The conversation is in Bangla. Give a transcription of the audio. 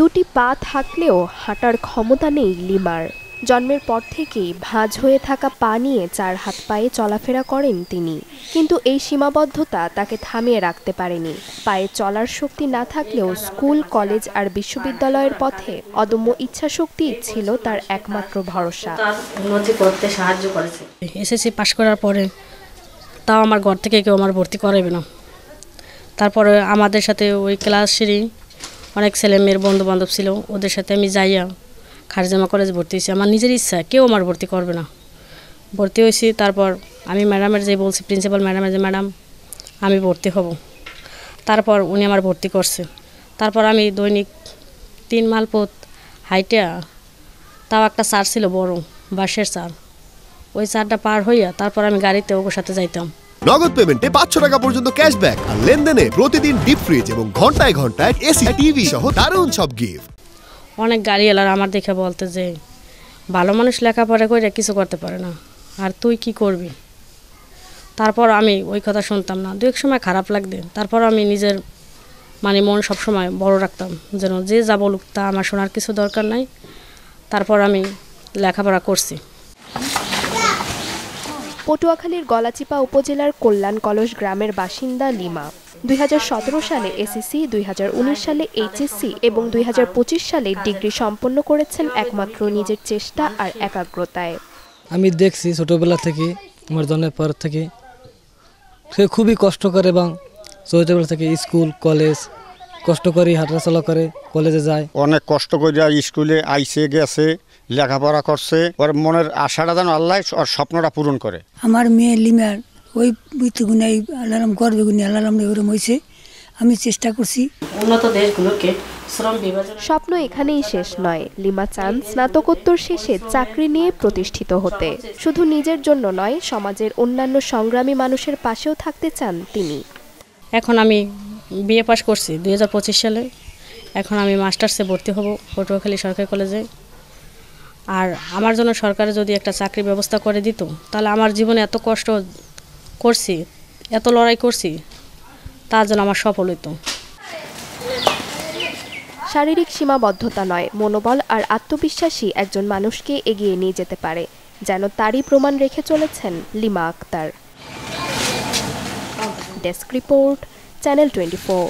দুটি পা থাকলেও হাঁটার ক্ষমতা নেই লিমার। জন্মের পর থেকেই ভাঁজ হয়ে থাকা পা নিয়ে 4 হাত পায়ে চলাফেরা করেন তিনি। কিন্তু এই সীমাবদ্ধতা তাকে থামিয়ে রাখতে পারেনি। পায়ে চলার শক্তি না থাকলেও স্কুল, কলেজ আর বিশ্ববিদ্যালয়ের পথে অদম্য ইচ্ছাশক্তি ছিল তার একমাত্র ভরসা। উন্নতি করতে সাহায্য করেছে। এসএসসি পাশ করার পরে তাও আমার ঘর থেকে কেউ আমার ভর্তি করাবে না। তারপরে আমাদের সাথে ওই ক্লাসেরই অনেক ছেলে মেয়ের বন্ধু বান্ধব ছিল, ওদের সাথে আমি যাইয়া খারজামা কলেজে ভর্তি হয়েছি। আমার নিজের ইচ্ছা, কেউ আমার ভর্তি করবে না। ভর্তি হয়েছি, তারপর আমি ম্যাডামের যে বলছি, প্রিন্সিপাল ম্যাডামের যে ম্যাডাম আমি ভর্তি হব, তারপর উনি আমার ভর্তি করছে। তারপর আমি দৈনিক 3 মাইল পথ হাইটা, তাও একটা চার ছিল বড় বাসের চার, ওই চারটা পার হইয়া তারপর আমি গাড়িতে ওর সাথে যাইতাম। নগদ পেমেন্টে 500 টাকা পর্যন্ত ক্যাশব্যাক আর লেনদেনে প্রতিদিন ডিপ ফ্রিজ এবং ঘন্টায় ঘন্টায় এসি টিভি সহ দারুণ সব গিফট। অনেক গাড়িওয়ালার আমার দেখে বলতে যে ভালো মানুষ লেখাপড়া করে কিছু করতে পারে না, আর তুই কি করবি। তারপর আমি ওই কথা শুনতাম না, দু এক সময় খারাপ লাগবে। তারপর আমি নিজের মন সবসময় বড় রাখতাম, যেন যে যা বলুক তা আমার শোনার কিছু দরকার নাই। তারপর আমি লেখাপড়া করছি। পটুয়াখালীর গলাচিপা উপজেলার কল্যাণ কলস গ্রামের বাসিন্দা লিমা। 2017 সালে এসএসসি, 2019 সালে এইচএসসি এবং 2025 সালে ডিগ্রি সম্পন্ন করেছেন একমাত্র নিজের চেষ্টা আর একাগ্রতায়। আমি দেখছি ছোটবেলা থেকে, আমার জন্মের পর থেকে সে খুবই কষ্ট করে এবং ছোটবেলা থেকে স্কুল কলেজ কষ্ট করে হাঁটাচলা করে কলেজে যায়। অনেক কষ্ট করে স্কুলে আইসে গেছে, লেখাপড়া করছে, ওর মনের আশাটা যেন আল্লাহ ওর স্বপ্নটা পূরণ করে। আমার মেয়ে লিমার ওই বৃত্তিগুণাই আল্লাহরাম গর্বে গুণে আল্লাহরাম ওরম হয়েছে। আমি চেষ্টা করছি। উন্নত দেশগুলোকে শ্রম বিভাজন। স্বপ্ন এখানেই শেষ নয়। লিমা চান স্নাতকোত্তর শেষে চাকরি নিয়ে প্রতিষ্ঠিত হতে। শুধু নিজের জন্য নয়, সমাজের অন্যান্য সংগ্রামী মানুষের পাশেও থাকতে চান তিনি। এখন আমি বিএ পাস করছি 2025 সালে। এখন আমি মাস্টার্সে ভর্তি হব পটুয়াখালী সরকারি কলেজে। আর আমার জন্য সরকারে যদি একটা চাকরির ব্যবস্থা করে দিত, তাহলে আমার জীবনে এত কষ্ট করছি, এত লড়াই করছি, তার জন্য আমার সফল হইতো। শারীরিক সীমাবদ্ধতা নয়, মনোবল আর আত্মবিশ্বাসী একজন মানুষকে এগিয়ে নিয়ে যেতে পারে, যেন তারই প্রমাণ রেখে চলেছেন Lima Akter. Desk report, channel 24।